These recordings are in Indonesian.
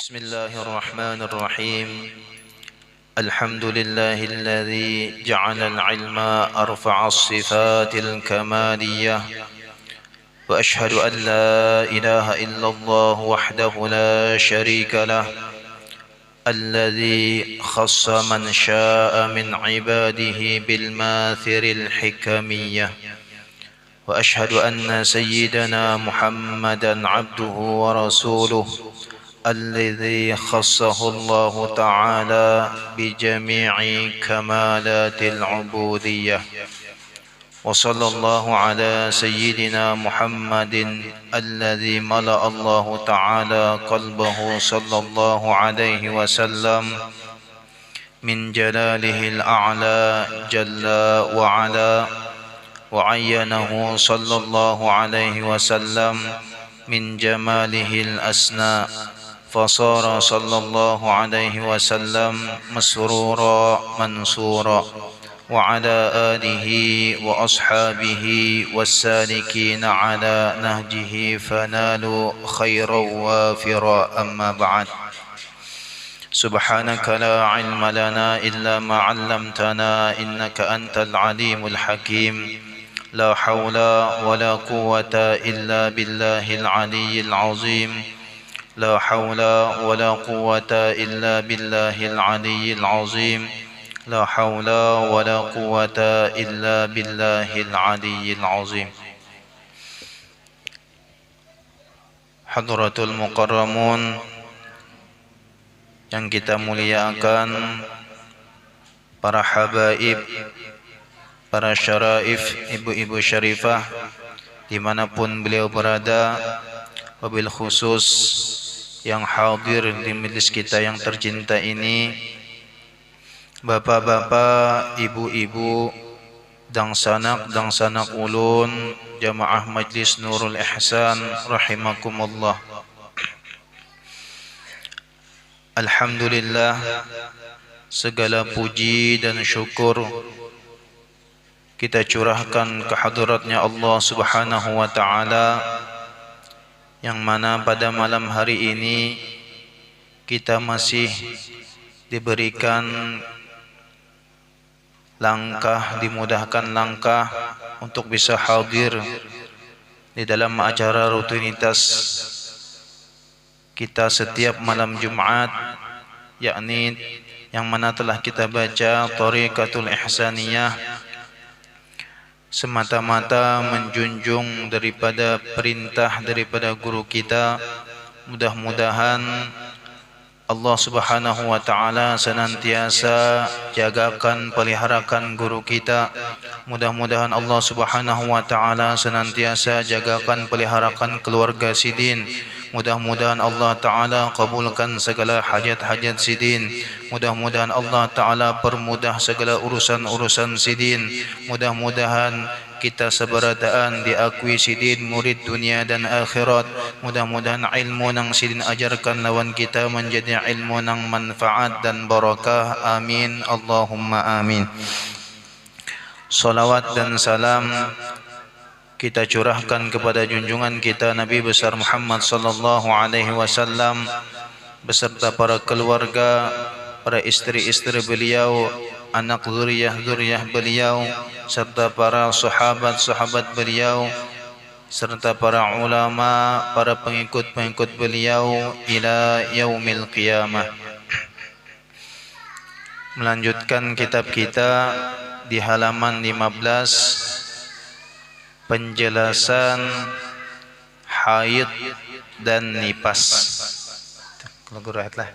بسم الله الرحمن الرحيم. الحمد لله الذي جعل العلم أرفع الصفات الكمالية، وأشهد أن لا إله إلا الله وحده لا شريك له، الذي خص من شاء من عباده بالماثر الحكمية. وأشهد أن سيدنا محمدا عبده ورسوله، الذي خصه الله تعالى بجميع كمالات العبودية. وصلى الله على سيدنا محمد الذي ملأ الله تعالى قلبه صلى الله عليه وسلم من جلاله الأعلى جل وعلا، وعينه صلى الله عليه وسلم من جماله الأسنى، فصار صلى الله عليه وسلم مسرورا منصورا، وعلى آله وأصحابه والسالكين على نهجه فنالوا خيرا وافرا. أما بعد، سبحانك لا علم لنا إلا ما علمتنا إنك أنت العليم الحكيم. لا حول ولا قوة إلا بالله العلي العظيم. لا حول ولا قوة إلا بالله العلي العظيم. لا حول ولا قوة إلا بالله العلي العظيم. Hadratul Mukarramun yang kita muliakan, para habaib, para syaraif, ibu-ibu syarifah dimanapun beliau berada, wabil khusus yang hadir di majlis kita yang tercinta ini, bapak-bapak, ibu-ibu, dangsanak ulun, jamaah majlis Nurul Ihsan rahimakumullah. Alhamdulillah, segala puji dan syukur kita curahkan ke hadiratnya Allah Subhanahu wa ta'ala, yang mana pada malam hari ini kita masih diberikan langkah, dimudahkan langkah untuk bisa hadir di dalam acara rutinitas kita setiap malam Jumat, yakni yang mana telah kita baca Thariqatul Ihsaniyah, semata-mata menjunjung daripada perintah daripada guru kita. Mudah-mudahan Allah Subhanahu wa ta'ala senantiasa jagakan, peliharakan guru kita. Mudah-mudahan Allah Subhanahu wa ta'ala senantiasa jagakan, peliharakan keluarga Sidin. Mudah-mudahan Allah ta'ala kabulkan segala hajat-hajat Sidin. Mudah-mudahan Allah ta'ala permudah segala urusan-urusan Sidin. Mudah-mudahan kita seberadaan diakui Sidin murid dunia dan akhirat. Mudah-mudahan ilmu nang Sidin ajarkan lawan kita menjadi ilmu nang manfaat dan barakah. Amin Allahumma amin. Salawat dan salam kita curahkan kepada junjungan kita Nabi besar Muhammad sallallahu alaihi wasallam beserta para keluarga, para istri-istri beliau, anak zuriyah beliau, serta para sahabat-sahabat beliau, serta para ulama, para pengikut-pengikut beliau ila yaumil qiyamah. Melanjutkan kitab kita di halaman 15, penjelasan haid dan nipas. Kalau guru ayat lah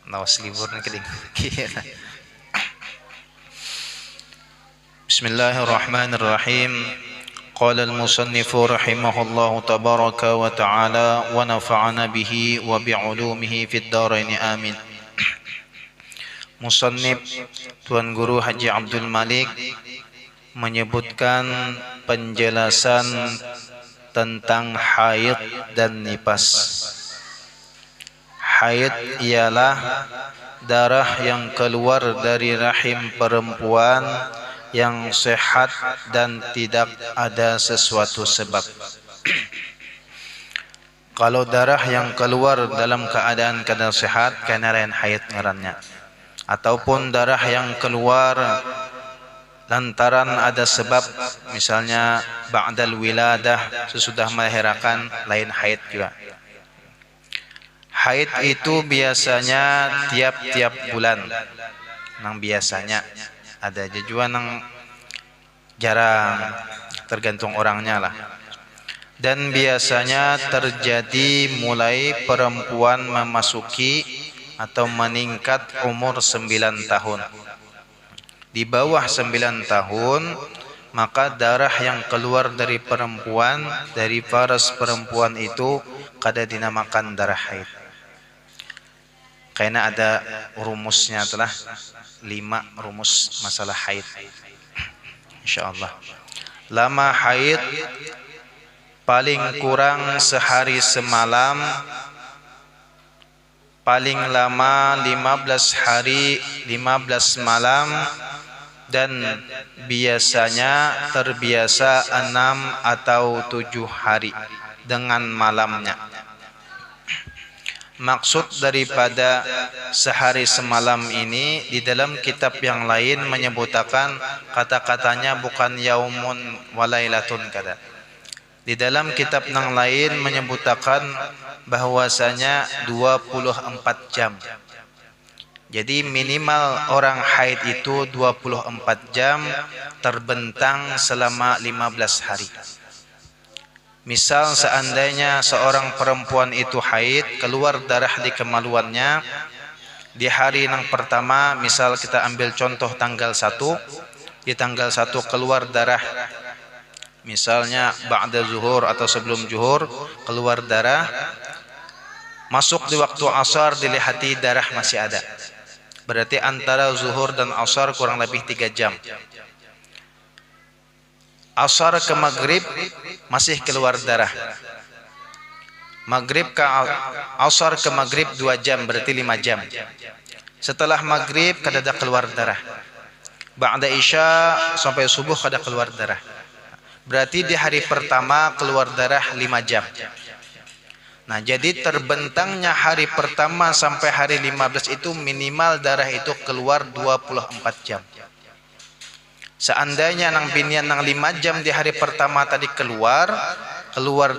nawas libur ni keding. Bismillahirrahmanirrahim. Qala al-musannifu rahimahullahu tabaraka wa ta'ala wa nafa'ana bihi wa bi'ulumihi fid darain amin. Musannif Tuan Guru Haji Abdul Malik menyebutkan penjelasan tentang haid dan nipas. Haid ialah darah yang keluar dari rahim perempuan yang sehat dan tidak ada sesuatu sebab. Kalau darah yang keluar dalam keadaan sehat kena lain haid ngarannya, ataupun darah yang keluar lantaran ada sebab, misalnya ba'dal wiladah, sesudah melahirkan, lain haid juga. Haid itu biasanya tiap-tiap bulan, nang biasanya ada juga nang jarang, tergantung orangnya lah. Dan biasanya terjadi mulai perempuan memasuki atau meningkat umur 9 tahun. Di bawah 9 tahun, maka darah yang keluar dari perempuan, dari faras perempuan itu kada dinamakan darah haid. Karena ada rumusnya, telah 5 rumus masalah haid. Insyaallah. Lama haid paling kurang sehari semalam, paling lama 15 hari 15 malam, dan biasanya terbiasa 6 atau 7 hari dengan malamnya. Maksud daripada sehari semalam ini di dalam kitab yang lain menyebutkan kata-katanya bukan yaumun walailatun kada. Di dalam kitab yang lain menyebutkan bahwasanya 24 jam. Jadi minimal orang haid itu 24 jam terbentang selama 15 hari. Misal seandainya seorang perempuan itu haid, keluar darah di kemaluannya di hari yang pertama, misal kita ambil contoh tanggal 1, di tanggal 1 keluar darah, misalnya ba'da zuhur atau sebelum zuhur keluar darah, masuk di waktu asar dilihati darah masih ada, berarti antara zuhur dan asar kurang lebih 3 jam. Asar ke maghrib masih keluar darah, maghrib ke asar ke maghrib 2 jam, berarti 5 jam. Setelah maghrib kada keluar darah, ba'da isya sampai subuh kada keluar darah, berarti di hari pertama keluar darah 5 jam. Nah, jadi terbentangnya hari pertama sampai hari 15 itu minimal darah itu keluar 24 jam. Seandainya nang binian nang 5 jam di hari pertama tadi keluar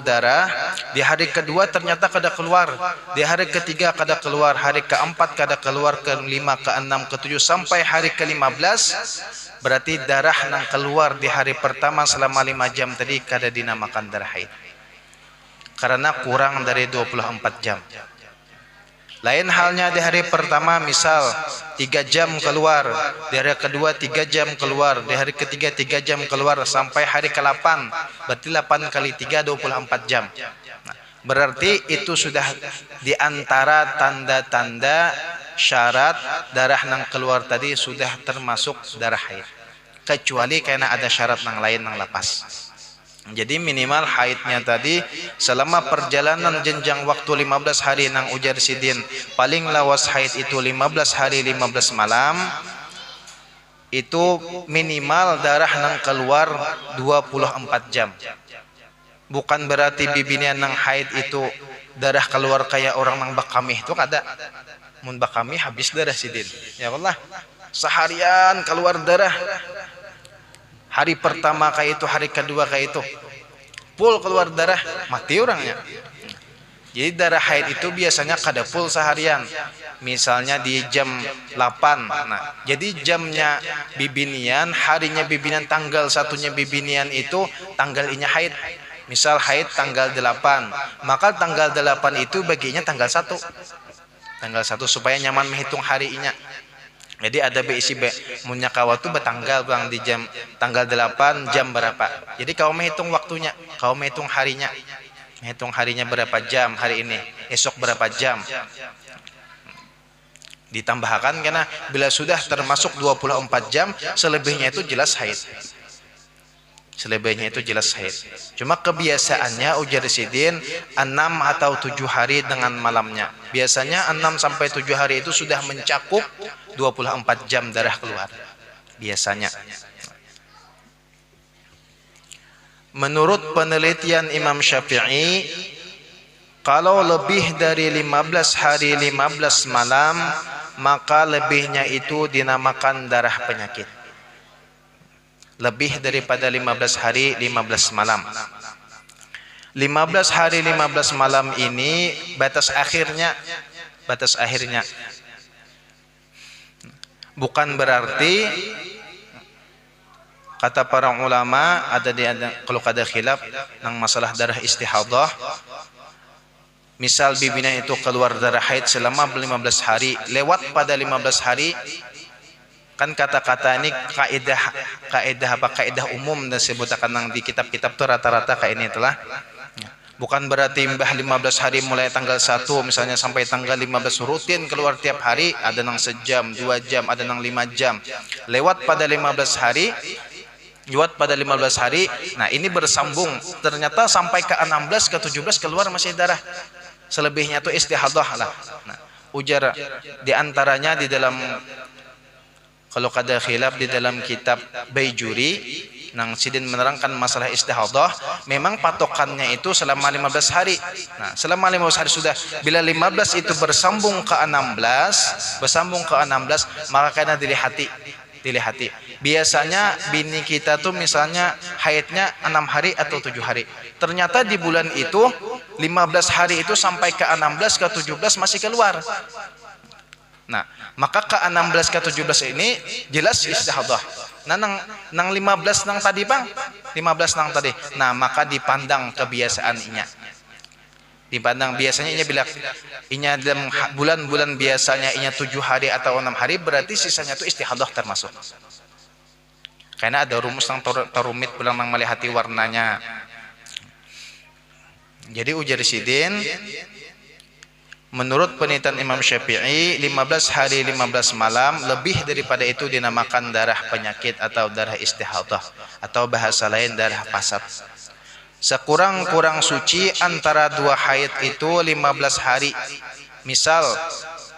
darah, di hari kedua ternyata kada keluar, di hari ketiga kada keluar, hari keempat kada keluar, kelima, keenam, ketujuh sampai hari ke-15, berarti darah nang keluar di hari pertama selama 5 jam tadi kada dinamakan darah haid, karena kurang dari 24 jam. Lain halnya di hari pertama, misal 3 jam keluar, di hari kedua 3 jam keluar, di hari ketiga 3 jam keluar, sampai hari ke-8, berarti 8 kali 3 24 jam. Nah, berarti itu sudah di antara tanda-tanda syarat darah nang keluar tadi sudah termasuk darah haid, kecuali karena ada syarat nang lain nang lepas. Jadi minimal haidnya tadi selama perjalanan jenjang waktu 15 hari nang ujar sidin, paling lawas haid itu 15 hari 15 malam, itu minimal darah nang keluar 24 jam. Bukan berarti bibinian nang haid itu darah keluar kayak orang nang bakamih itu kada. Mun bakamih habis darah sidin, ya Allah, seharian keluar darah. Hari pertama kayak itu, hari kedua kayak itu, full keluar darah, mati orangnya. Jadi darah haid itu biasanya kada full seharian. Misalnya di jam 8. Nah, jadi jamnya bibinian, harinya bibinian, tanggal satunya bibinian itu tanggal inya haid. Misal haid tanggal 8, maka tanggal 8 itu baginya tanggal 1. Tanggal 1 supaya nyaman menghitung hari inya. Jadi ada BIC munya kawa tu bertanggal bang di jam tanggal 8 jam berapa. Jadi kau menghitung waktunya, kau menghitung harinya. Menghitung harinya berapa jam hari ini, esok berapa jam. Ditambahkan karena bila sudah termasuk 24 jam, selebihnya itu jelas haid. Selebihnya itu jelas haid. Cuma kebiasaannya ujar sidin 6 atau 7 hari dengan malamnya. Biasanya 6 sampai 7 hari itu sudah mencakup 24 jam darah keluar. Biasanya. Menurut penelitian Imam Syafi'i, Kalau lebih dari 15 hari 15 malam, maka lebihnya itu dinamakan darah penyakit. Lebih daripada 15 hari 15 malam. 15 hari 15 malam ini batas akhirnya. Bukan berarti kata para ulama kalau ada khilaf tentang masalah darah istihadah. Misal bibinya itu keluar darah haid selama 15 hari, lewat pada 15 hari, kan kata-kata ini kaidah umum dan disebutkan di kitab-kitab itu rata-rata kayak ini telah. Bukan berarti mbah 15 hari mulai tanggal 1 misalnya sampai tanggal 15 rutin keluar tiap hari, ada nang sejam, 2 jam, ada nang 5 jam. Lewat pada 15 hari, nah ini bersambung, ternyata sampai ke 16 ke 17 keluar masih darah. Selebihnya itu istihadah lah. Nah, ujar di antaranya di dalam, kalau kada khilaf di dalam kitab Baijuri nang sidin menerangkan masalah istihadah, memang patokannya itu selama 15 hari. Nah, selama 15 hari sudah, bila 15 itu bersambung ke 16, maka kena dilihati. Biasanya bini kita tuh misalnya haidnya 6 hari atau 7 hari. Ternyata di bulan itu 15 hari itu sampai ke 16 ke 17 masih keluar. Nah, maka ke 16 ke 17 ini jelas istihadah. Nah, nang 15 nang tadi Bang, 15 nang tadi. Nah, maka dipandang kebiasaan inya. Dipandang biasanya inya bila inya dalam bulan-bulan biasanya inya 7 hari atau 6 hari, berarti sisanya itu istihadah termasuk. Karena ada rumus yang terumit pulang nang melihati warnanya. Jadi ujar sidin, menurut penelitian Imam Syafi'i, 15 hari 15 malam lebih daripada itu dinamakan darah penyakit atau darah istihadah, atau bahasa lain darah pasat. Sekurang-kurang suci antara 2 haid itu 15 hari. Misal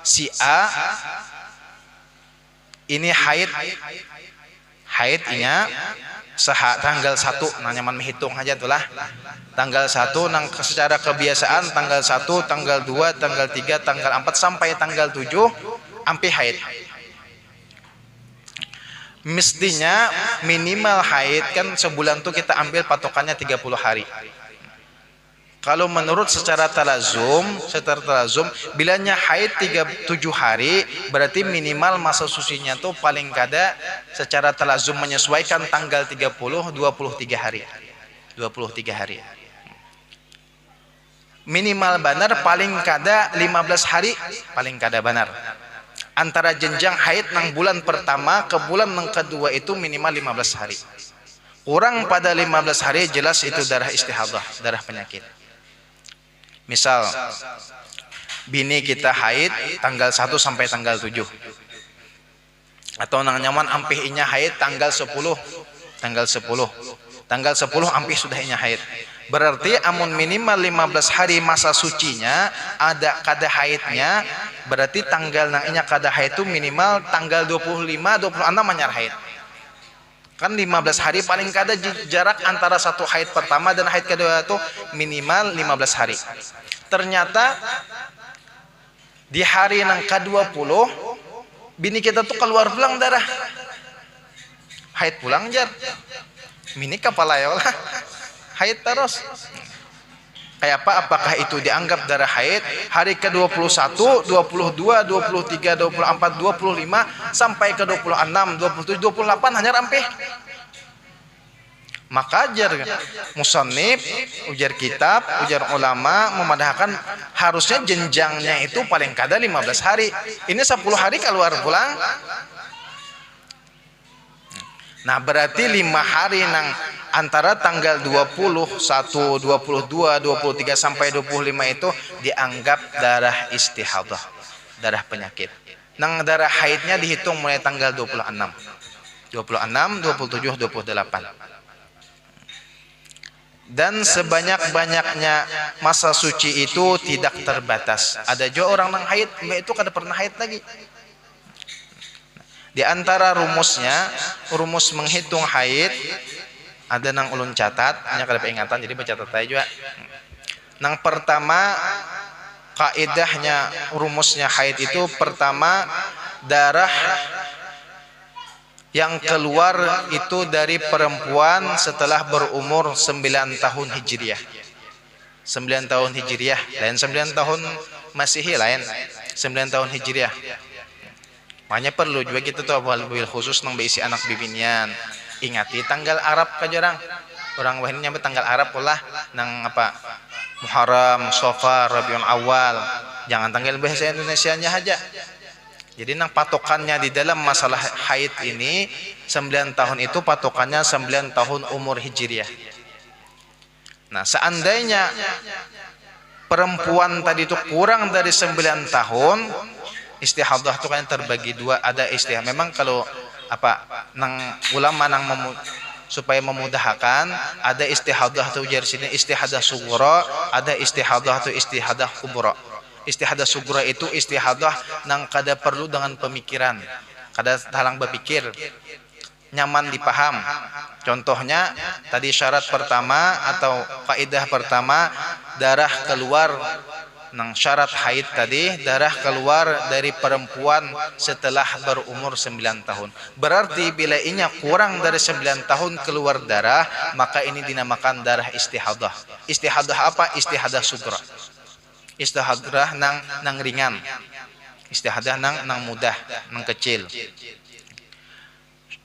si A ini haidnya tanggal 1, nah nyaman menghitung aja itulah. Tanggal 1 nang secara kebiasaan tanggal 1, tanggal 2, tanggal 3, tanggal 4 sampai tanggal 7 ampi haid. Mestinya minimal haid kan sebulan tuh kita ambil patokannya 30 hari. Kalau menurut secara talazum, bilanya haid 7 hari, berarti minimal masa sucinya tuh paling kada secara talazum menyesuaikan tanggal 30 23 hari. 23 hari. Minimal benar paling kada 15 hari, paling kada benar. Antara jenjang haid nang bulan pertama ke bulan nang kedua itu minimal 15 hari. Kurang pada 15 hari jelas itu darah istihadah, darah penyakit. Misal bini kita haid tanggal 1 sampai tanggal 7. Atau nang nyaman ampih inya haid tanggal 10. Tanggal 10 ampih sudah inya haid. Berarti amun minimal 15 hari masa sucinya ada kada haidnya, berarti tanggal nang inya kada haid itu minimal tanggal 25 26 anyar haid. Kan 15 hari paling kada jarak antara satu haid pertama dan haid kedua itu minimal 15 hari. Ternyata di hari nang ke-20 bini kita tuh keluar pulang darah. Haid pulang jar. Mini kepala ya lah. Haid terus. Kayak apa? Apakah itu dianggap darah haid? Hari ke-21, 22, 23, 24, 25 sampai ke 26, 27, 28 hanya rampih. Maka ajar musannif, ujar kitab, ujar ulama memadahkan harusnya jenjangnya itu paling kada 15 hari. Ini 10 hari keluar pulang. Nah, berarti 5 hari nang antara tanggal 21, 22, 23 sampai 25 itu dianggap darah istihadah, darah penyakit. Nang darah haidnya dihitung mulai tanggal 26, 27, 28. Dan sebanyak-banyaknya masa suci itu tidak terbatas. Ada juga orang nang haid, itu kada pernah haid lagi. Di antara rumusnya, rumus menghitung haid ada nang ulun catat, hanya kada peringatan jadi bercatat aja juga. Yang pertama, kaidahnya, rumusnya haid itu pertama, darah yang keluar itu dari perempuan setelah berumur 9 tahun Hijriah. 9 tahun Hijriah lain 9 tahun Masehi, lain 9 tahun Hijriah. Makanya perlu juga kita tuh bil khusus nang beisi anak bibinian. Ingati tanggal Arab kajarang. Orang wahini nyampe tanggal Arab lah nang apa? Muharram, Safar, Rabiul Awal. Jangan tanggal bahasa Indonesianya aja. Jadi nang patokannya di dalam masalah haid ini 9 tahun itu patokannya 9 tahun umur Hijriah. Nah, seandainya perempuan tadi itu kurang dari 9 tahun, istihadah itu kan terbagi dua, ada istihadah. Memang kalau apa nang ulama nang supaya memudahkan, ada istihadah itu dari sini istihadah sughra, ada istihadah itu istihadah kubra. Istihadah sughra itu istihadah nang kada perlu dengan pemikiran, kada talang berpikir, nyaman dipaham. Contohnya tadi syarat pertama atau kaidah pertama, darah keluar nang syarat haid tadi, darah keluar dari perempuan setelah berumur 9 tahun. Berarti bila inya kurang dari 9 tahun keluar darah, maka ini dinamakan darah istihadah. Istihadah apa? Istihadah sughra. Istihadah nang ringan. Istihadah nang mudah, nang kecil.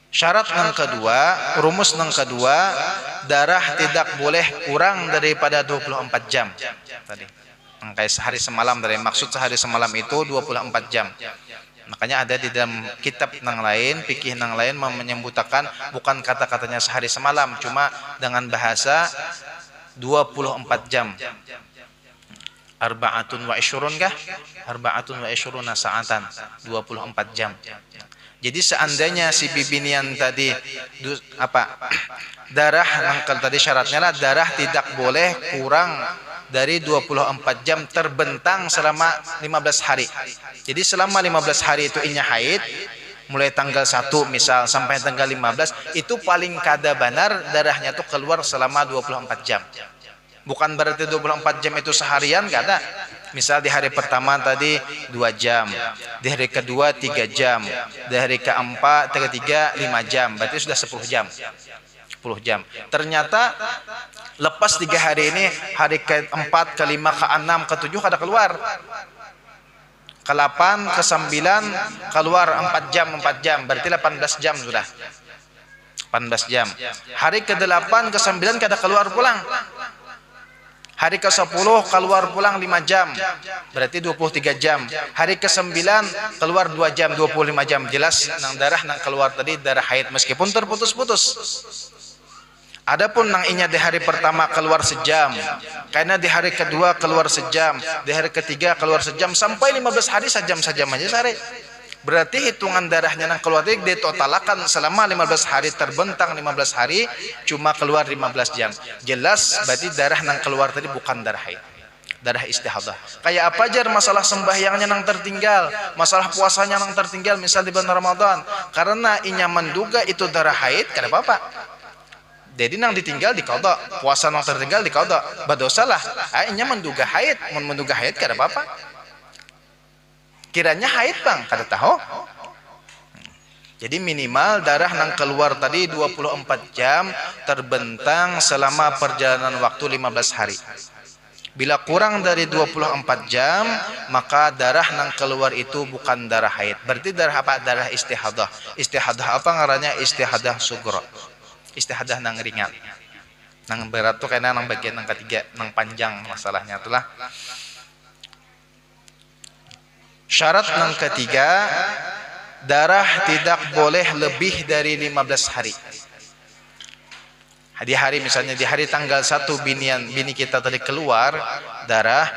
Syarat yang kedua, rumus yang kedua, darah tidak boleh kurang daripada 24 jam. Tadi, kayak sehari semalam, dari maksud sehari semalam itu 24 jam. Makanya ada di dalam kitab yang lain, fikih yang lain menyebutkan bukan kata-katanya sehari semalam, cuma dengan bahasa 24 jam. Arba'atun wa isyurun kah? Arba'atun wa isyuruna sa'atan. 24 jam. Jadi seandainya si bibinian tadi darah yang tadi syaratnya lah darah tidak boleh kurang dari 24 jam terbentang selama 15 hari. Jadi selama 15 hari itu inya haid, mulai tanggal 1 misal sampai tanggal 15 itu paling kada benar darahnya tuh keluar selama 24 jam. Bukan berarti 24 jam itu seharian, kada. Misal di hari pertama tadi 2 jam, di hari kedua 3 jam, di hari keempat, ketiga 5 jam, berarti sudah 10 jam. 10 jam. Ternyata lepas 3 hari ini, hari keempat, kelima, keenam, ketujuh kada keluar. Ke-8, ke-9 keluar 4 jam, 4 jam, berarti 18 jam sudah. 18 jam. Hari ke-8, ke-9 kada keluar pulang. Hari ke-10 keluar pulang 5 jam, berarti 23 jam. Hari ke-9 keluar 2 jam, 25 jam. Jelas nang darah nang keluar tadi darah haid meskipun terputus-putus. Adapun nang inya di hari pertama keluar sejam, karena di hari kedua keluar sejam, di hari ketiga keluar sejam, sampai 15 hari sajam-sajam aja sehari. Berarti hitungan darahnya nang keluar tadi ditotalakan selama 15 hari, terbentang 15 hari cuma keluar 15 jam. Jelas berarti darah nang keluar tadi bukan darah haid, darah istihadah. Kayak apa aja masalah sembahyangnya nang tertinggal, masalah puasanya nang tertinggal misal di bulan Ramadan, karena inya menduga itu darah haid, kada apa-apa. Jadi nang ditinggal di qada, puasa nang tertinggal di qada, berdosalah. Inya menduga haid, menduga haid kada apa-apa. Kiranya haid bang, kada tahu. Jadi minimal darah nang keluar tadi 24 jam terbentang selama perjalanan waktu 15 hari. Bila kurang dari 24 jam, maka darah nang keluar itu bukan darah haid. Berarti darah apa? Darah istihadah. Istihadah apa ngarannya? Istihadah sughra. Istihadah nang ringan. Nang berat tuh kayaknya nang bagian nang ketiga, nang panjang masalahnya itulah. Syarat yang ketiga, darah tidak boleh lebih dari 15 hari. Di hari misalnya di hari tanggal 1 bini kita tadi keluar darah,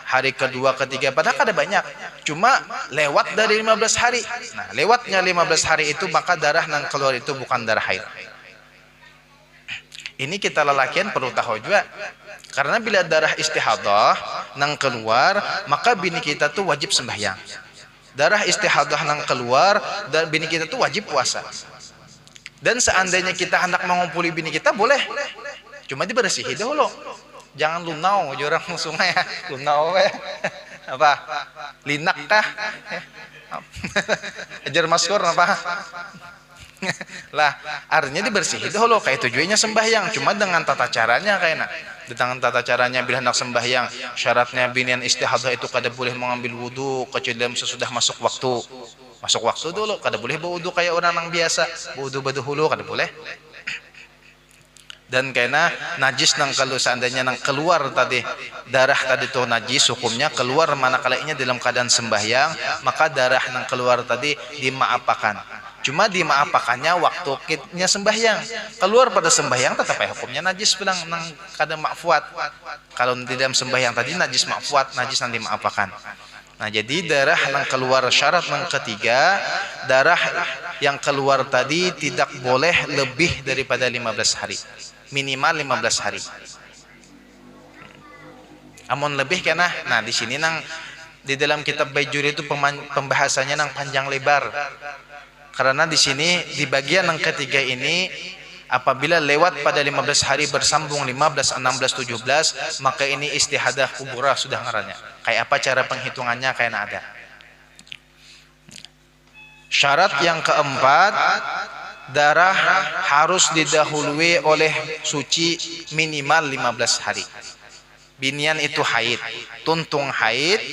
hari kedua, ketiga, padahal ada banyak. Cuma lewat dari 15 hari. Nah, lewatnya 15 hari itu maka darah yang keluar itu bukan darah haid. Ini kita lelakian perlu tahu juga. Karena bila darah istihadah nang keluar, maka bini kita tuh wajib sembahyang. Darah istihadah nang keluar, dan bini kita tuh wajib puasa. Dan seandainya kita hendak mengumpuli bini kita boleh, cuma dibersihi dulu. Jangan lunau, orang sungai ya. Lunau apa? Linak kah? Ajar maskor apa? Lah, artinya dibersihin dulu kayak tujuannya sembahyang, cuma dengan tata caranya kayaknya. Dengan tata caranya bila hendak sembahyang, syaratnya binian istihadah itu kada boleh mengambil wudu kecuali dalam sesudah masuk waktu. Masuk waktu dulu, kada boleh berwudu kayak orang yang biasa, wudu berdahulu kada boleh. Dan karena najis nang kalau seandainya nang keluar tadi darah tadi itu najis, hukumnya keluar manakala ini dalam keadaan sembahyang, maka darah nang keluar tadi dimaapakan. Cuma dimaapakannya waktu kitnya sembahyang. Keluar pada sembahyang tetap hukumnya najis bilang nang kada makfuat. Kalau di dalam sembahyang tadi najis makfuat, najis nang dimaapakan. Nah, jadi darah yang keluar syarat yang ketiga, darah yang keluar tadi tidak boleh lebih daripada 15 hari. Minimal 15 hari. Amun lebih kena. Nah, di sini nang di dalam kitab Baijuri itu pembahasannya nang panjang lebar. Karena di sini di bagian yang ketiga ini apabila lewat pada 15 hari bersambung 15, 16, 17, maka ini istihadah kubura sudah ngarannya. Kayak apa cara penghitungannya kayak ada. Syarat yang keempat, darah harus didahului oleh suci minimal 15 hari. Binian itu haid, tuntung haid,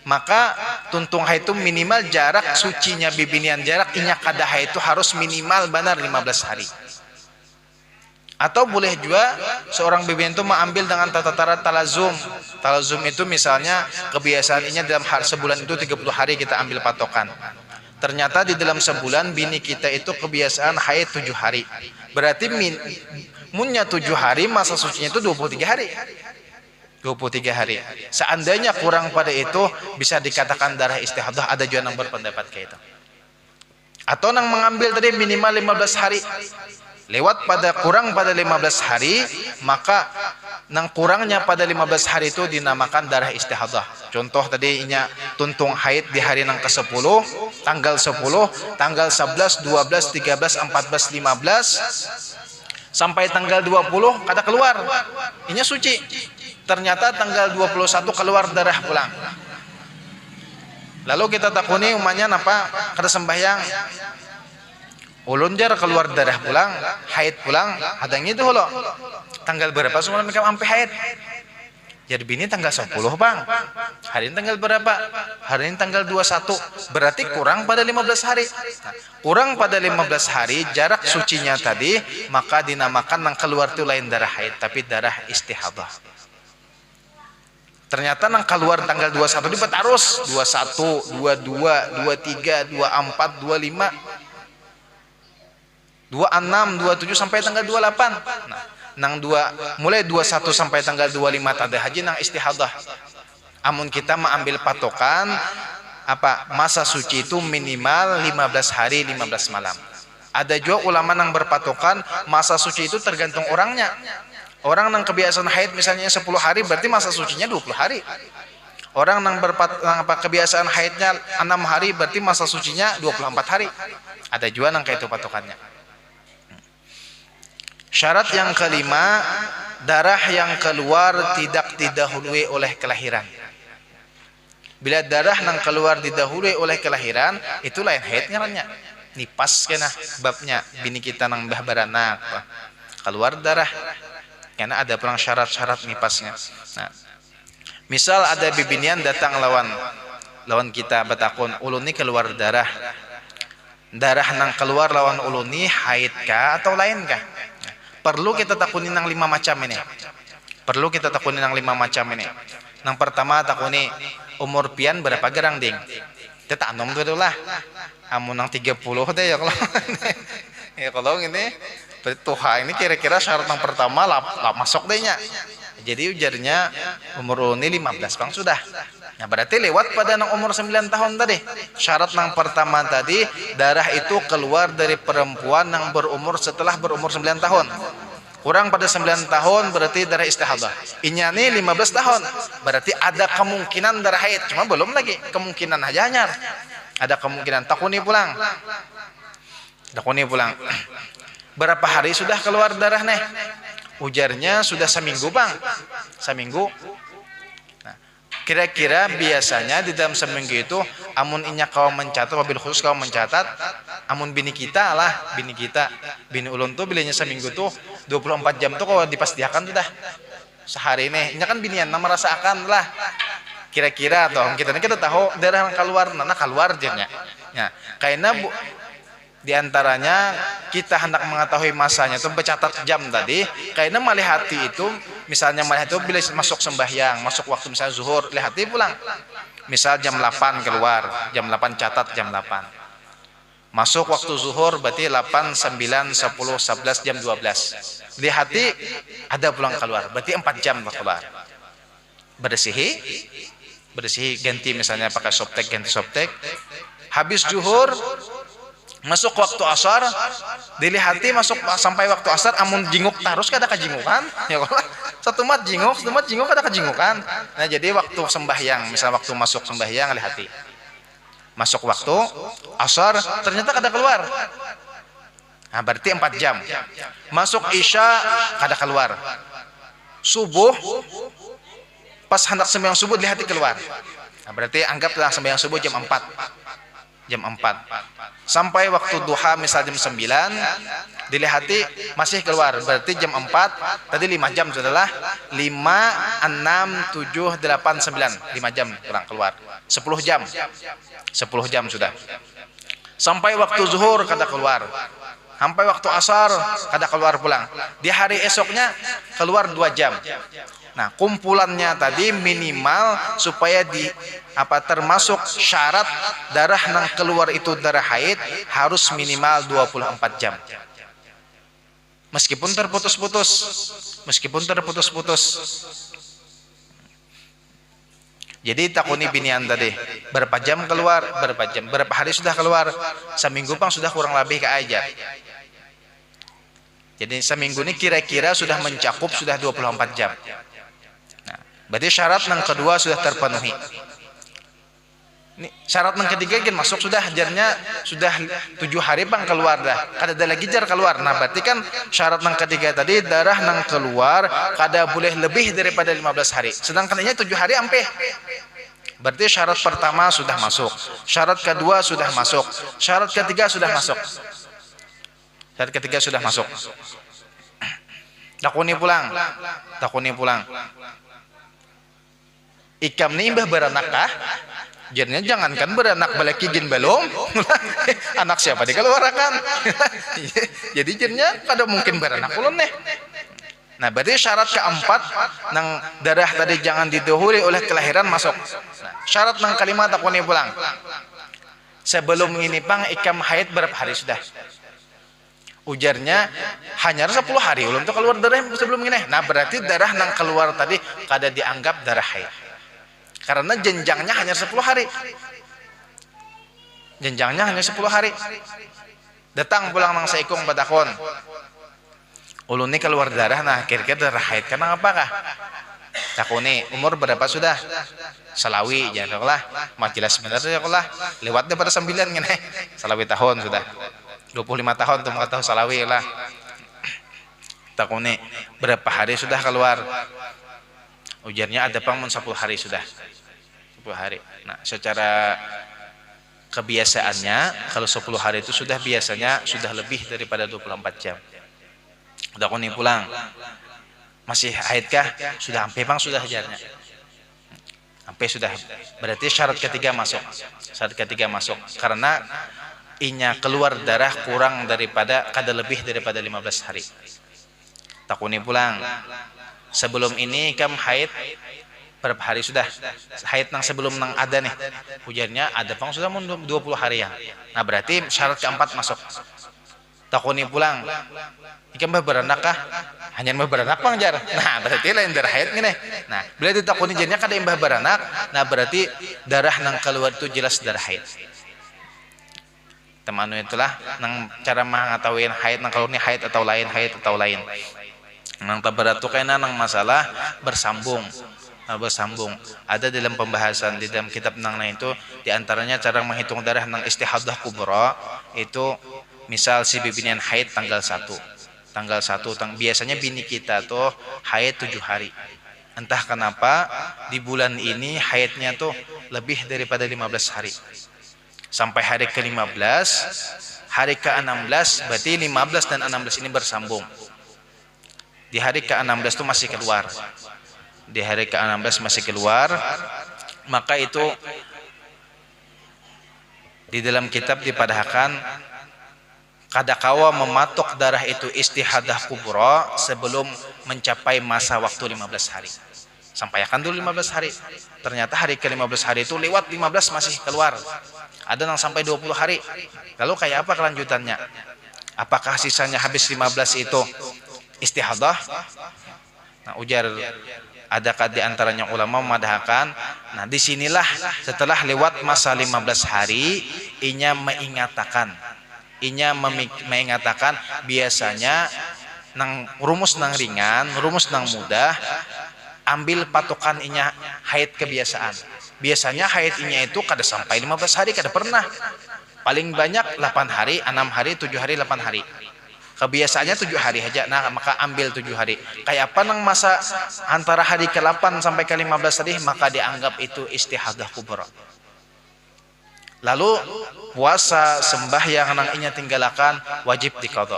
maka tuntung haid itu minimal jarak sucinya bibinian, jarak inya kada haid itu harus minimal benar 15 hari. Atau boleh juga seorang bibinian itu mengambil dengan tata cara talazum. Talazum itu misalnya kebiasaannya dalam sebulan itu 30 hari kita ambil patokan. Ternyata di dalam sebulan bini kita itu kebiasaan haid 7 hari. Berarti munnya 7 hari masa sucinya itu 23 hari. 23 hari. Seandainya kurang pada itu bisa dikatakan darah istihadah, ada juga yang berpendapat kayak itu. Atau yang mengambil tadi minimal 15 hari. Lewat pada kurang pada 15 hari, maka nang kurangnya pada 15 hari itu dinamakan darah istihadah. Contoh tadi inya tuntung haid di hari nang ke-10, tanggal 10, tanggal 11, 12, 13, 14, 15 sampai tanggal 20 kada keluar. Inya suci. Ternyata tanggal 21 keluar darah pulang. Lalu kita takuni umanya napa kada sembahyang. Ulun jar keluar darah pulang, haid pulang, hadang itu holo. Tanggal berapa semua mereka sampai haid? Jadi bini tanggal 10 bang. Hari ini tanggal berapa? Hari ini tanggal 21. Berarti kurang pada 15 hari. Nah, kurang pada 15 hari jarak sucinya tadi, maka dinamakan yang keluar itu lain darah haid, tapi darah istihadah. Ternyata nang keluar tanggal 21 di betarus 21, 22, 23, 24, 25, 26, 27 sampai tanggal 28. Nah, nang mulai 21 sampai tanggal 25 tada haji nang istihadah. Amun kita mengambil patokan apa masa suci itu minimal 15 hari 15 malam. Ada juga ulama yang berpatokan masa suci itu tergantung orangnya. Orang yang kebiasaan haid misalnya 10 hari berarti masa sucinya 20 hari. Orang yang kebiasaan haidnya 6 hari berarti masa sucinya 24 hari. Ada juga yang kayak itu patokannya. Syarat yang kelima, darah yang keluar tidak didahului oleh kelahiran. Bila darah yang keluar didahului oleh kelahiran, itu lain haid ngarannya. Nipas kena babnya bini kita nang bah baranak. Keluar darah. Karena ada perang syarat-syarat nipasnya. Nah, misal ada bibinian datang lawan kita batakun, ulun ini keluar darah. Darah nang keluar lawan ulun ini haid kah atau lain kah? Perlu kita takunin yang 5 macam ini. Perlu kita takunin yang 5 macam ini. Yang pertama takuni umur pian berapa gerang ding? Kita anom dulu lah. Amun yang 30 deh ya kalau. Ya kalau ini Tuhan ini kira-kira syarat yang pertama lah masuk dehnya. Jadi ujarnya umur ini 15 bang sudah. Nah berarti lewat pada umur 9 tahun tadi. Syarat yang pertama tadi darah itu keluar dari perempuan yang berumur setelah berumur 9 tahun. Kurang pada 9 tahun berarti darah istihadah. Inya nih 15 tahun. Berarti ada kemungkinan darah haid. Cuma belum lagi kemungkinan aja nyar. Ada kemungkinan takuni pulang. Takuni pulang. Berapa hari sudah keluar darah nih? Ujarnya sudah seminggu bang, seminggu. Nah, kira-kira biasanya di dalam seminggu itu, amun inya kau mencatat, wabil khusus kau mencatat, amun bini kita lah, bini ulun tuh bilinya seminggu tuh 24 jam tuh kalau dipastikan sudah sehari ini. Ini kan binian, nama merasakan lah. Kira-kira toh kita tahu darah keluar, nana keluar jadinya. Ya, karena di antaranya kita hendak mengetahui masanya itu bercatat jam tadi, karena melihat itu, misalnya melihat itu bila masuk sembahyang, masuk waktu misalnya zuhur, lihat pulang. Misal jam 8 keluar, jam 8 catat jam 8. Masuk waktu zuhur berarti 8, 9, 10, 11, jam 12. Lihat ada pulang keluar, berarti 4 jam keluar. Bersihi ganti misalnya pakai softtek, ganti softtek. Habis zuhur masuk waktu asar, dilihati masuk sampai waktu asar, amun jinguk terus kada kajingukan, ya kalau satu mat jinguk kada kajingukan. Nah jadi waktu sembahyang, misal waktu masuk sembahyang lihati, masuk waktu asar ternyata kada keluar, nah berarti 4 jam. Masuk isya kada keluar, subuh pas hendak sembahyang subuh lihati keluar, nah berarti anggaplah sembahyang subuh jam 4. Sampai waktu duha misal jam 9 dilihati masih keluar, berarti jam 4 tadi 5 jam sudahlah, 5, 6, 7, 8, 9, 5 jam kurang keluar, 10 jam sudah. Sampai waktu zuhur kada keluar, sampai waktu asar kada keluar pulang, di hari esoknya keluar 2 jam. Nah kumpulannya tadi minimal supaya termasuk syarat darah nang keluar itu darah haid harus minimal 24 jam. Meskipun terputus-putus. Jadi takuni binian tadi, berapa jam keluar, berapa hari sudah keluar, seminggu pang sudah kurang lebih ke aja. Jadi seminggu ini kira-kira sudah mencakup sudah 24 jam. Berarti syarat yang kedua sudah terpenuhi. Ini syarat yang ketiga kan masuk sudah jarnya sudah 7 hari bang keluar dah. Kada ada lagi jar keluar. Nah berarti kan syarat yang ketiga tadi darah yang keluar kada boleh lebih daripada 15 hari. Sedangkan ini 7 hari ampe. Berarti syarat pertama sudah masuk. Syarat kedua sudah masuk. Syarat ketiga sudah masuk. Takuni pulang. Ikam ni imbah beranak kah? Jadinya jangankan beranak balik izin belum. Anak siapa dikeluarkan? Jadi jadinya kada mungkin beranak ulun nih. Nah berarti syarat keempat nang darah tadi jangan didahului oleh kelahiran masuk. Nah, syarat nang kelima takuni pulang. Sebelum ini pang ikam haid berapa hari sudah? Ujarnya hanya 10 hari ulun tuh keluar darah sebelum ini. Nah berarti darah nang keluar tadi kada dianggap darah haid. Karena jenjangnya hanya 10 hari. Datang pulang nang saikung batakon. Ulun ini keluar darah, nah kira-kira darah haid karena apakah? Takuni umur berapa sudah? Salawi janganlah, majelis sebenarnya lah. Lewat daripada 9 ngene. Salawi tahun sudah. 25 tahun tuh mau tahu salawi lah. Takuni berapa hari sudah keluar? Ujarnya ada pang 10 hari sudah. 10 hari. Nah, secara kebiasaannya kalau 10 hari itu sudah biasanya sudah lebih daripada 24 jam. Udah kuni pulang. Masih haid kah? Sudah sampai pang sudah hajarnya. Sampai sudah. Berarti syarat ketiga masuk. Karena inya keluar darah kurang daripada kada lebih daripada 15 hari. Takuni pulang. Sebelum ini kam haid berapa hari sudah? Haid nang sebelum nang ada nih. Ujarnya ada pang sudah 20 hari ya. Nah berarti syarat keempat masuk. Takuni pulang. Ikam bah beranak kah? Hanya mbah beranak pang jar. Nah berarti lain darah haid gini. Nah bila ditakuni jarnya kada mbah beranak. Nah berarti darah nang keluar itu jelas darah haid. Teman itulah nang cara mengetahui haid nang keluar ini haid atau lain. Nang tabaratu kena nang masalah bersambung. Ada dalam pembahasan di dalam kitab nang itu diantaranya cara menghitung darah nang istihadah kubra itu misal si bibinian haid tanggal 1 Tanggal 1 biasanya bini kita tuh haid 7 hari. Entah kenapa di bulan ini haidnya tuh lebih daripada 15 hari. Sampai hari ke-15, hari ke-16 berarti 15 dan 16 ini bersambung. Di hari ke-16 itu masih keluar. Di hari ke-16 masih keluar, maka itu di dalam kitab dipadahkan kadakawa mematok darah itu istihadah kubra sebelum mencapai masa waktu 15 hari. Sampaikan dulu 15 hari. Ternyata hari ke-15 hari itu lewat 15 masih keluar. Ada yang sampai 20 hari. Lalu kayak apa kelanjutannya? Apakah sisanya habis 15 itu istihadah? Nah, ujar adakah di antaranya ulama memadahkan, nah disinilah setelah lewat masa 15 hari inya mengatakan biasanya nang rumus nang ringan, rumus nang mudah, ambil patokan inya haid kebiasaan. Biasanya haid inya itu kada sampai 15 hari, kada pernah. Paling banyak 8 hari, 6 hari, 7 hari, 8 hari. Kebiasaannya 7 hari aja, nah maka ambil 7 hari. Kayak apa nang masa antara hari ke-8 sampai ke-15 tadi, maka dianggap itu istihadah kubra. Lalu puasa, sembahyang nang inya tinggalakan wajib diqadha.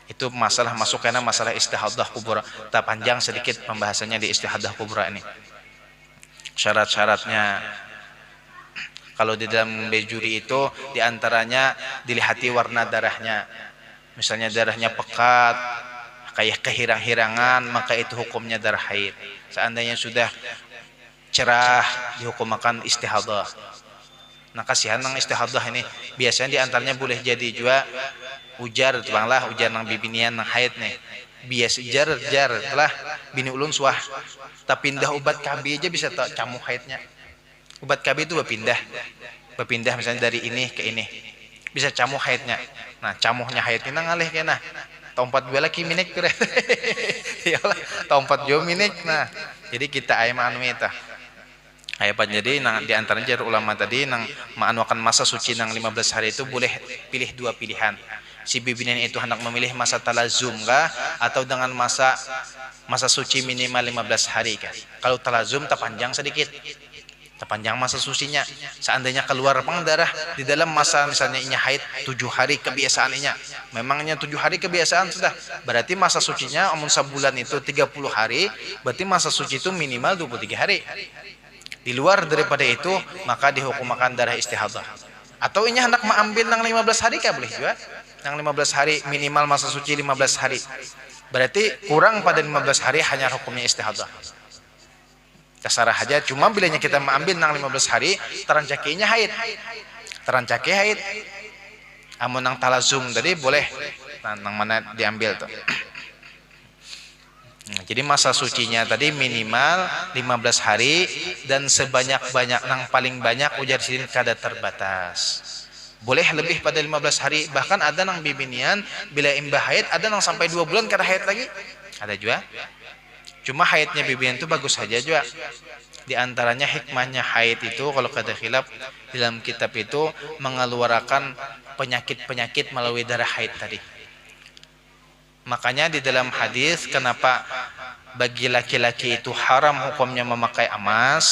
Itu masalah masuk karena masalah istihadah kubra. Tak panjang sedikit pembahasannya di istihadah kubra ini. Syarat-syaratnya, kalau di dalam bejuri itu diantaranya dilihati warna darahnya. Misalnya darahnya pekat, kayak kehirang-hirangan, maka itu hukumnya darah haid. Seandainya sudah cerah, dihukumkan istihadah. Nah kasihan nang istihadah ini, biasanya diantaranya boleh jadi juga ujar, ujar nang bibinian nang haid nih. Biasa jar telah bini ulun suah, tapi pindah obat KB aja bisa camu haidnya. Obat KB itu berpindah misalnya dari ini ke ini, bisa camu haidnya. Nah camuhnya haid ini ngalih kena tompat dua lagi minik kira iyalah tompat dua minik. Nah jadi kita ayam anu itu ayat jadi nang diantaranya jar ulama tadi nang maanuakan masa suci nang 15 hari itu boleh pilih dua pilihan. Si bibinian itu hendak memilih masa talazum kah atau dengan masa suci minimal 15 hari kah. Kalau talazum terpanjang sedikit, terpanjang masa sucinya. Seandainya keluar darah di dalam masa misalnya inya haid 7 hari kebiasaannya, memangnya 7 hari kebiasaan sudah, berarti masa sucinya amun sebulan itu 30 hari, berarti masa suci itu minimal 23 hari. Di luar daripada itu maka dihukumkan darah istihadah. Atau inya hendak mengambil nang 15 hari kah boleh juga. Nang 15 hari minimal masa suci 15 hari. Berarti kurang pada 15 hari hanya hukumnya istihadah. Kasarah aja, cuma bilanya kita mengambil nang 15 hari terancakinya haid. Terancaki haid. Amun nang talazum tadi boleh nang mana diambil tuh. Jadi masa sucinya tadi minimal 15 hari dan sebanyak-banyak nang paling banyak ujar sidin kada terbatas. Boleh lebih pada 15 hari, bahkan ada nang bibinian bila imbah haid ada nang sampai 2 bulan kada haid lagi. Ada juga. Cuma haidnya bibinian itu bagus saja juga. Di antaranya hikmahnya haid itu kalau kada khilaf dalam kitab itu mengeluarkan penyakit-penyakit melalui darah haid tadi. Makanya di dalam hadis kenapa bagi laki-laki itu haram hukumnya memakai emas.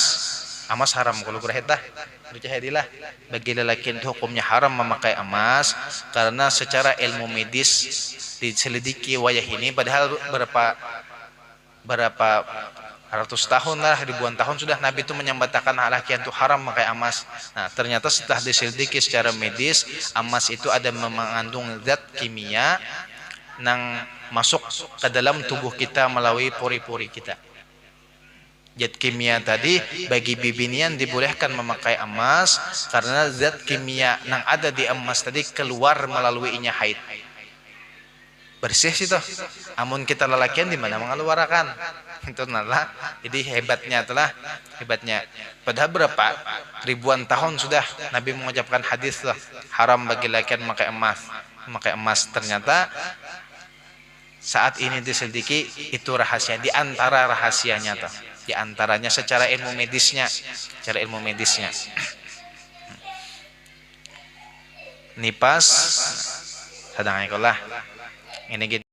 Emas haram kalau kurang dah. Berjahadilah bagi lelaki itu hukumnya haram memakai emas karena secara ilmu medis diselidiki wayah ini padahal berapa ratus tahun lah, ribuan tahun sudah Nabi itu menyatakan laki itu haram memakai emas. Nah ternyata setelah diselidiki secara medis, emas itu ada mengandung zat kimia nang masuk ke dalam tubuh kita melalui pori-pori kita. Zat kimia tadi bagi bibinian dibolehkan memakai emas karena zat kimia yang ada di emas tadi keluar melalui inya haid. Bersih situ. Amun kita lelakian di mana mengeluarkan. Itu nalah. Jadi hebatnya. Padahal berapa ribuan tahun sudah Nabi mengucapkan hadis lah haram bagi lelakian memakai emas. Ternyata saat ini diselidiki itu rahasia, di antara rahasianya tuh. Di antaranya secara ilmu medisnya. Nipas sedang ikolah. Ini gitu.